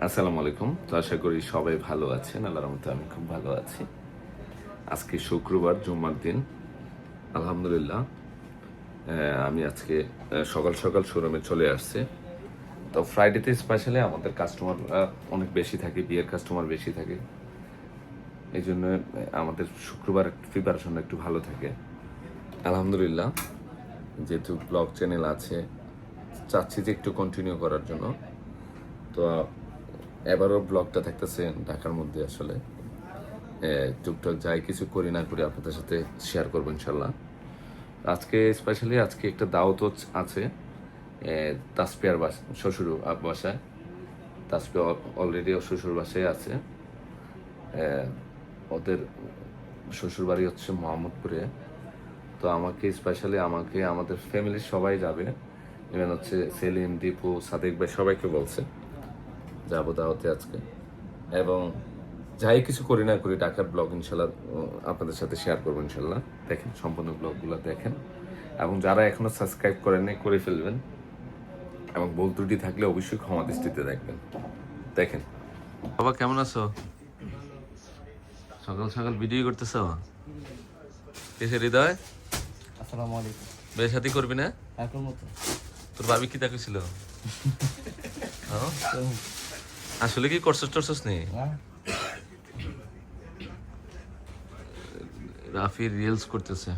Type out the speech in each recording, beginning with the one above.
আসসালামু আলাইকুম। তো আশা করি সবাই ভালো আছেন। আল্লাহর রহমতে আমি খুব ভালো আছি। আজকে শুক্রবার, জুম্মার দিন। আলহামদুলিল্লাহ আমি আজকে সকাল সকাল শোরুমে চলে আসছি। তো ফ্রাইডেতে স্পেশালি আমাদের কাস্টমার অনেক বেশি থাকে, বিয়ের কাস্টমার বেশি থাকে। এই জন্য আমাদের শুক্রবার প্রিপারেশন একটু ভালো থাকে। আলহামদুলিল্লাহ, যেহেতু ব্লগ চ্যানেল আছে, চাচ্ছি যে একটু কন্টিনিউ করার জন্য। তো এবারও ব্লগটা থাকতেছে ঢাকার মধ্যে। আসলে টুকটাক যাই কিছু করি না করি আপনাদের সাথে শেয়ার করবো ইনশাল্লাহ। আজকে স্পেশালি আজকে একটা দাওয়াত আছে তাসপিয়ার শ্বশুর বাসায়। তাসপিয়া অলরেডি শ্বশুর বাসায় আছে। ওদের শ্বশুর বাড়ি হচ্ছে মোহাম্মদপুরে। তো আমাকে আমাদের ফ্যামিলির সবাই যাবে। ইভেন হচ্ছে সেলিম, দীপু, সাদিক ভাই সবাইকে বলছে যাবো দাওয়াতে আজকে। এবং যাই কিছু করি না করি ঢাকার ব্লগ ইনশাল্লাহ আপনাদের সাথে শেয়ার করবো ইনশাল্লাহ। দেখেন, সম্পূর্ণ ব্লগগুলো দেখেন এবং যারা এখনো সাবস্ক্রাইব করেননি করে ফেলবেন এবং ভুল ত্রুটি থাকলে অবশ্যই ক্ষমা দৃষ্টিতে দেখবেন। দেখেন। বাবা কেমন আছো? সকাল সকাল ভিডিও করতেছো? কিসের হৃদয়? আসসালামু আলাইকুম। বিয়ে শাদী করবি না? এখন মতো তোর ভাবি কি দেখেছিল? আসলে কি করছস টরছস নেই? রাফি রিলস করতেছে।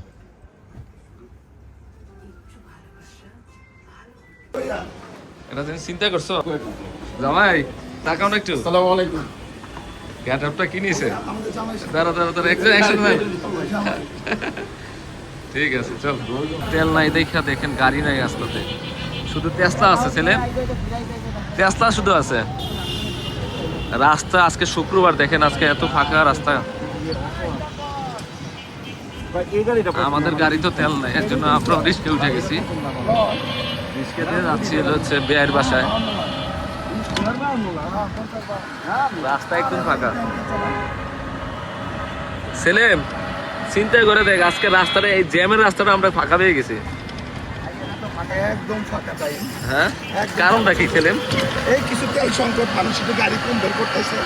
এটা তুমি চিন্তা করছো? জামাই তাকাও না একটু। আসসালামু আলাইকুম। গেটআপটা কি নিয়েছে? দাঁড়া একজন ভাই। ঠিক আছে চল। তেল নাই দেখা দেখেন, গাড়ি নাই রাস্তাতে, শুধু তেসলা আছে। ছেলে তেসলা শুধু আছে। রাস্তা আজকে শুক্রবার, দেখেন আজকে এত ফাঁকা রাস্তা। আমাদের গাড়ি তো তেল নাই, এর জন্য আমরা রিস্কে উঠে গেছি। রিস্কে দিয়ে যাচ্ছি হচ্ছে বিয়ের বাসায়। রাস্তা একদম ফাঁকা। সেলেম চিন্তা করে দেখ, আজকে রাস্তাটা, এই জ্যামের রাস্তাটা আমরা ফাঁকা পেয়ে গেছি। একদম ফাঁকা টাইম। হ্যাঁ, কারণটা কি সেলেম? এই কিছু তেল সংকট, মানুষ শুধু গাড়ি কম বের করতেছে।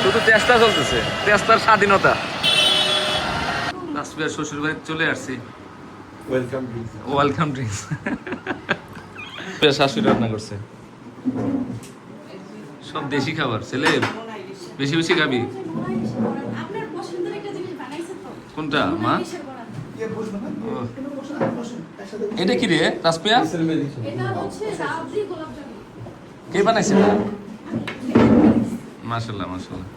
শুধু চেষ্টা চলতেছে, চেষ্টার স্বাধীনতা। তাসপিয়ার শ্বশুর বাড়ি চলে আসছি। Welcome drinks. শাশুড়ি রান্না করছে সব দেশি খাবার। ছেলে বেশি বেশি খাবি। কোনটা মা? এটা কি রে তাসপিয়া? কে বানাইছে? মাশাআল্লাহ মাশাআল্লাহ।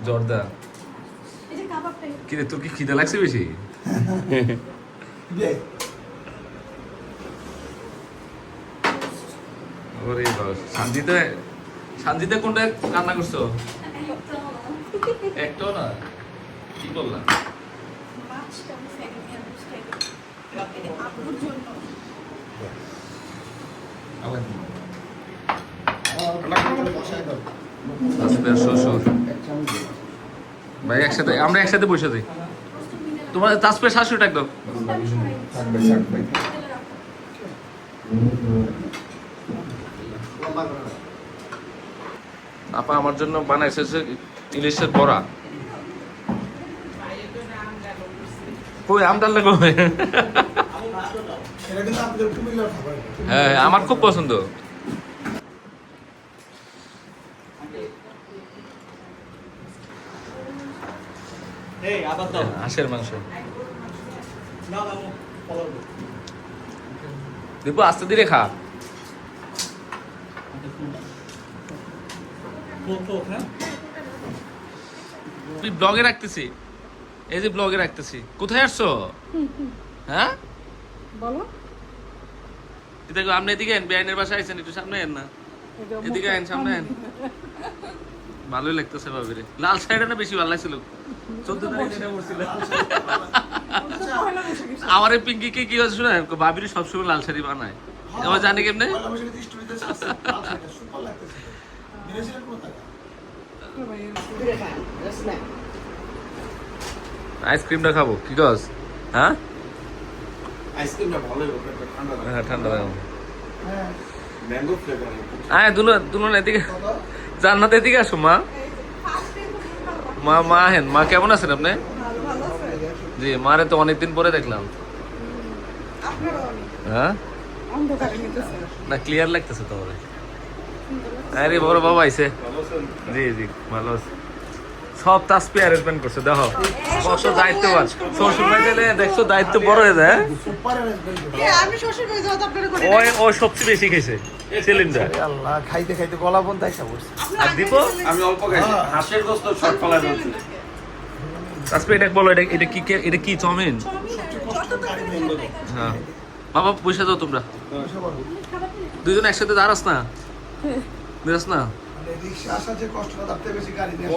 জর্দা কি রে, তোর কি খিদে লাগছে বেশি? ওরে বাবা, সানজিতে কোনটা রান্না করছো? একটাও না? কি বললাম? শ্বশুর ভাই একসাথে, আমরা একসাথে বসে যাই। তোমার তাসপিয়া শাশুড়ি ডাক দাও। আপা আমার জন্য বানাইছে ইলিশের বড়া। কই আমডালটা কই? হ্যাঁ আমার খুব পছন্দ। হাঁসের মাংস। দীপু আস্তে ধীরে খা। ব্লগে রাখতেছি, এই যে ব্লগে রাখতেছি। কোথায় আসছো? হ্যাঁ বলো। দেখো আপনি এদিকে আইন, বেআইনের বাসায় আইছেন, একটু সামনে আইন না। এদিকে আইন, সামনে আইন। ভালোই লাগতেছে ভাবিরে। লাল শাড়িটা না বেশি ভালো লাগছিল। 14 তারিখে এটা পরছিল। আমার এই পিঙ্কিকে কি হচ্ছে শুনে, ভাবিরে সবসময় লাল শাড়ি বানায়। এবার জানি কেমনে? আইসক্রিমটা খাবো কি কস? হ্যাঁ আইসক্রিমটা ভালোই হবে, একটা ঠান্ডা লাগে। হ্যাঁ ঠান্ডা লাগে। Mango flavour. আয় দুলন এদিকে, জান্নাত এদিকে আসো মা। মা হেন মা কেমন আছেন আপনি? জি মারে তো অনেকদিন পরে দেখলাম। হ্যাঁ না ক্লিয়ার লাগতেছে তোমার। আরে বড় বাবা আইছে। জি জি ভালো আছে। সব তাসপি অ্যারেঞ্জমেন্ট করছে দেখো কত দায়িত্ববান। শ্বশুর বাড়ি গেলে দেখছো দায়িত্ব বড় হয়ে যায়। আমি শ্বশুর বাড়ি যাওয়া তো আপনারা করে ও সবচেয়ে বেশি খাইছে সিলিন্ডার। আল্লাহ খাইতে খাইতে গলা বন্ধ আইসা পড়ছে। আর দিব আমি অল্প খাইছি, হাঁসের গোস্ত শর্ট পালা যাচ্ছে। তাসপি এটা বলো, এটা কি এটা কি চাউমিন? হ্যাঁ বাবা পয়সা দাও তোমরা দুইজন একসাথে দাঁড়াস না, দাঁড়াস না। রিক্সা আসা যে কষ্টটা তার থেকে বেশি গাড়ি নিয়ে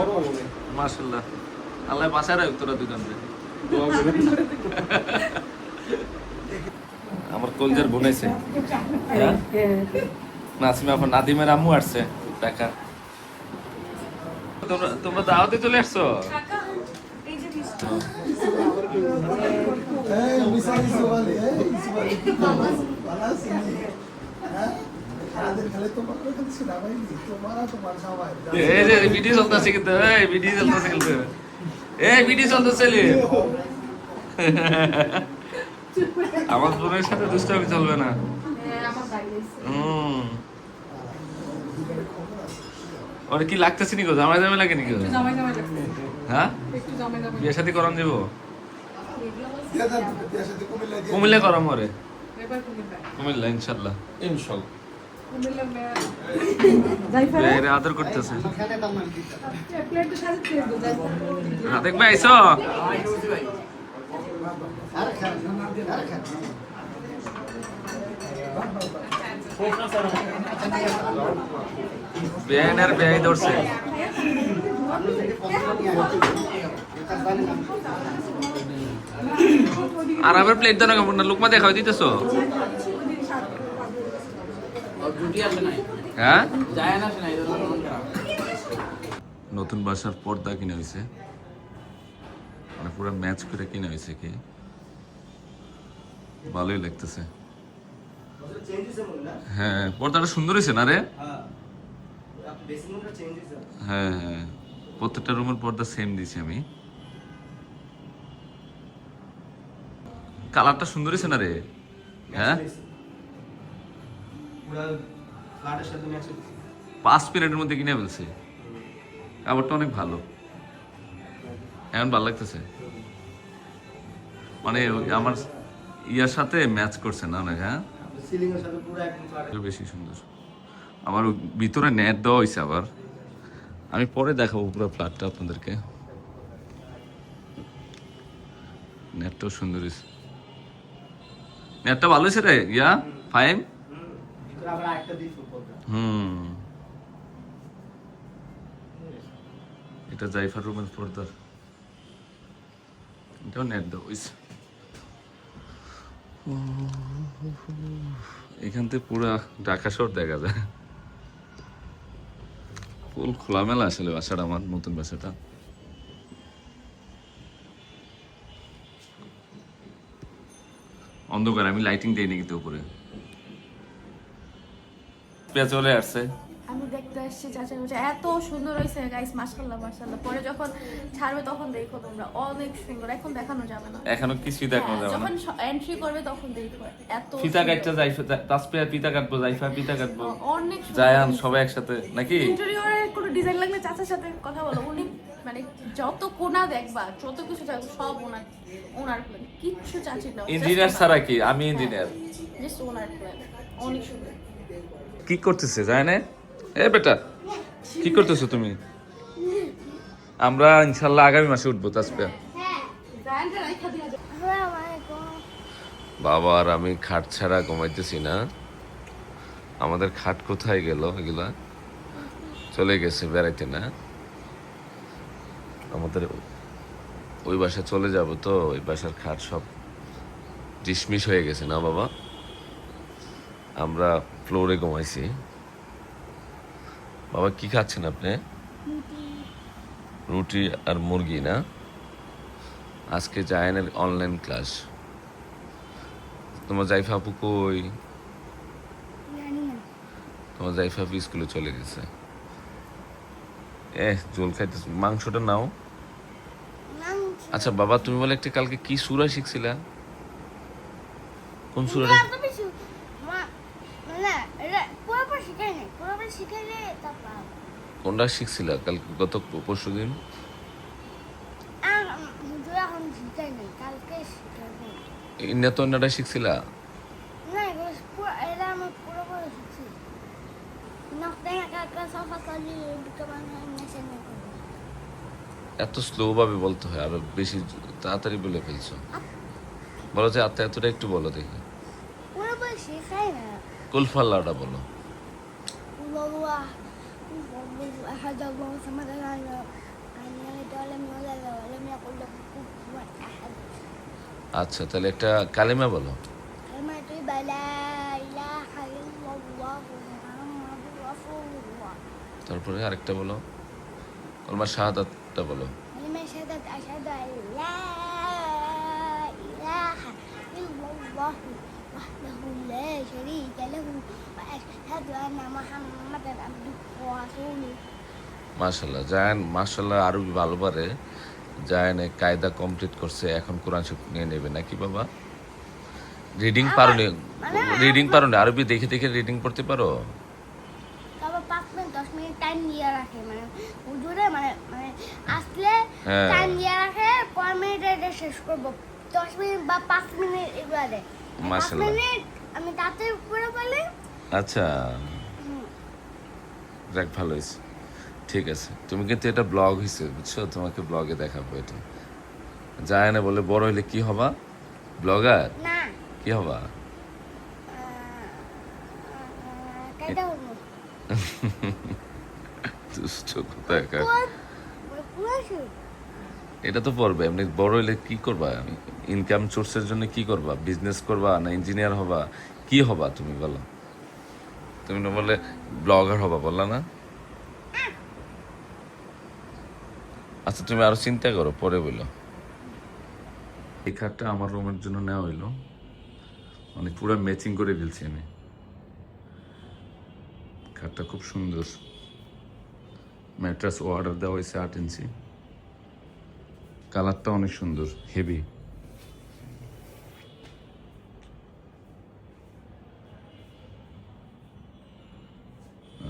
মাশাআল্লাহ আল্লাহ বাঁচায় রাখ তোরা দুজনকে। আমার কলজার বোনাইছে নাসিমা, এখন নাদিমের আম্মু আসছে দেখা। তোমরা দাওয়াতে চলে আসছো? ভিডিও চলতেছে কিন্তু, ভিডিও চলতেছে কিন্তু, ভিডিও চলতেছে। আমার বোনের সাথে দুষ্টামি চলবে না। ওর কি লাগতেছে নি গো? জামাই জামাই লাগে নি গো? হ্যাঁ বিয়ে সাথে করান যাব কুমিল্লা করাম ওরে, কুমিল্লা ইনশাল্লাহ ইনশাল্লাহ। আদর করতেছে দেখবে আইসো। বেআইন আর বেআই ধরছে। আর আবার প্লেট দাও না কেমন না, লুকমা দেখাও দিতেছো। হ্যাঁ নতুন বাসার পর্দা কিনে হয়েছে, মানে পুরো ম্যাচ করে কিনে হয়েছে, কি ভালোই লাগতেছে। হ্যাঁ পর্দাটা সুন্দর হয়েছে না রে? হ্যাঁ হ্যাঁ প্রত্যেকটা রুমের পর্দা সেম দিয়েছি আমি। কালারটা সুন্দর হয়েছে না রে? হ্যাঁ 5 মিনিটের মধ্যে কিনে ফেলছে, কাপড়টা অনেক ভালো, এখন ভালো লাগতেছে, মানে আমার ইয়ার সাথে ম্যাচ করছে না অনেক। হ্যাঁ বেশি সুন্দর। আমার ভিতরে নেট দেওয়া হয়েছে, আবার আমি পরে দেখাবো পুরো ফ্ল্যাটটা আপনাদেরকে। নেটটাও সুন্দর হয়েছে, নেটটা ভালো হয়েছে রে ইয়া ফাইম। এটা জাইফার রুমের পর্দার, এটাও নেট দেওয়া হয়েছে। এখান থেকে পুরা ঢাকা শহর দেখা যায়, ফুল খোলামেলা আসলে বাসাটা, আমার নতুন বাসাটা। অন্ধকার, আমি লাইটিং দিই নাকি তো উপরে। চলে আসছে, আমি দেখতে আসছি চাচা চাচা এত সুন্দর হয়েছে গাইস, মাশাআল্লাহ মাশাআল্লাহ। পরে যখন ছাড়বে তখন দেখো তোমরা, অনেক সুন্দর। এখন দেখানো যাবে না, এখনো কিছুই দেখানো যাবে না। যখন এন্ট্রি করবে তখন দেখো এত ফিতা কাটতে যাইফা, তাসপিয়া ফিতা কাটবো, জাইফা ফিতা কাটবো, অনেক সুন্দর। জায়ান সবাই একসাথে নাকি? ইন্টেরিয়রের কোনো ডিজাইন লাগলে চাচার সাথে কথা বলো, উনি মানে যত কোণা দেখবা, যত কিছু দেখবা সব ওনার প্ল্যান, কিচ্ছু চাচি না। ইঞ্জিনিয়ার ছাড়া কি? আমি ইঞ্জিনিয়ার। জাস্ট ওনার প্ল্যান, অনেক সুন্দর। কি করতেছে জানে? এ বেটা কি করতেছো তুমি? আমরা ইনশাল্লাহ আগামী মাসে উঠবো তাসপিয়া। বাবা আর আমি খাট ছাড়া ঘুমাইতেছি না। আমাদের খাট কোথায় গেল? এগুলা চলে গেছে বেড়াইতে না? আমাদের ওই বাসায় চলে যাব তো, ওই বাসার খাট সব ডিসমিস হয়ে গেছে না বাবা? আমরা ফ্লোরে ঘুমাইছি। বাবা কি খাচ্ছেন আপনি? রুটি আর মুরগি না? আজকে জায়ানের অনলাইন ক্লাস। তোমার জাইফা আপু কই? জানি না। তোমার জাইফা আপু স্কুলে চলে গেছে। জল খাইতে, মাংসটা নাও। আচ্ছা বাবা, তুমি বলে একটা কালকে কি সূরা শিখছিলা? কোন সূরা? কোনটা শিখছিলা কালকে, গত পরশু দিন? ইন্না তো অন্যটা শিখছিলা? এত স্লো ভাবে বলতে হয়, আরো বেশি তাড়াতাড়ি বলে ফেলছো। বলো যে আত্মা এতটা একটু বলো দেখি। কুলফাল্লাটা বলো। আচ্ছা তাহলে একটা কালিমা বলো। তারপরে আরেকটা বলো, কলমা শাহাদাতটা বলো। মাশাল্লাহ, জায়ান মাশাল্লাহ আরো ভালো পারে। জায়ান কায়দা কমপ্লিট করছে, এখন কোরআন শরীফ নিয়ে নেবে নাকি বাবা? রিডিং পারো নি? রিডিং পারো না? আরবি দেখে দেখে রিডিং পড়তে পারো? তবে 5 মিনিট 10 মিনিট টাইম দিয়ে রাখে, মানে হুজুরে মানে মানে আসলে হ্যাঁ। টাইম দিয়ে রাখে, কয় মিনিটে এটা শেষ করব, 10 মিনিট বা 5 মিনিট এগুলা দেয়। 5 মাশাআল্লাহ। মিনিট আমি তাতে পড়ে বলে। আচ্ছা যাক, ভালো হয়েছে। ঠিক আছে, তুমি কিন্তু এটা ব্লগ হয়েছে বুঝছো, তোমাকে ব্লগে দেখাবো এটা। যায় না বলে বড় হইলে কি হবা? ব্লগার? না, কি হবা? কাইটা হলো দুষ্ট কোথাকার। পুরো এটা তো পড়বে এমনি। বড় হইলে কি করবা? ইনকাম সোর্সের জন্য কি করবা? বিজনেস করবা না ইঞ্জিনিয়ার হবা? কি হবা তুমি বলো? তুমি না বলে ব্লগার হবা বললা না? আচ্ছা তুমি আরো চিন্তা করো, পরে বলো। এই খাটটা আমার রুমের জন্য নেওয়া হইলো, মানে পুরো ম্যাচিং করে ফেলছি আমি। খাটটা খুব সুন্দর, ম্যাট্রেস অর্ডার দেওয়া হয়েছে 8 ইঞ্চি। কালারটা অনেক সুন্দর, হেভি।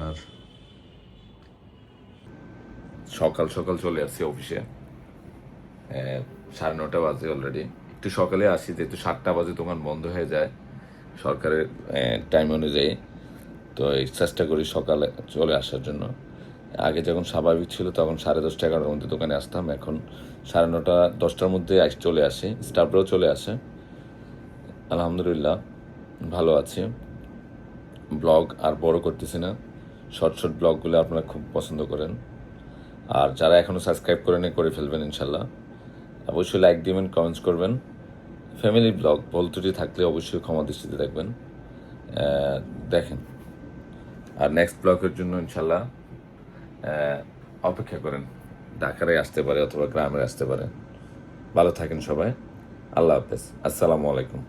আর সকাল সকাল চলে আসছি অফিসে, 9:30 বাজে অলরেডি। একটু সকালে আসি যেহেতু 7টা বাজে দোকান বন্ধ হয়ে যায় সরকারের টাইম অনুযায়ী, তো এই চেষ্টা করি সকালে চলে আসার জন্য। আগে যখন স্বাভাবিক ছিল তখন 10:30 11টার মধ্যে দোকানে আসতাম, এখন 9:30 10টার মধ্যে চলে আসি, স্টাফরাও চলে আসে। আলহামদুলিল্লাহ ভালো আছি। ব্লগ আর বড় করতেছি না, শর্ট শর্ট ব্লগগুলো আপনারা খুব পছন্দ করেন। আর যারা এখনও সাবস্ক্রাইব করে ফেলবেন ইনশাল্লাহ। অবশ্যই লাইক দিবেন, কমেন্টস করবেন। ফ্যামিলি ব্লগ, ভুল ত্রুটি থাকলে অবশ্যই ক্ষমা দৃষ্টিতে দেখবেন, দেখেন। আর নেক্সট ব্লগের জন্য ইনশাল্লাহ অপেক্ষা করেন। ঢাকারে আসতে পারে অথবা গ্রামে আসতে পারে। ভালো থাকেন সবাই, আল্লাহ হাফেজ, আসসালামু আলাইকুম।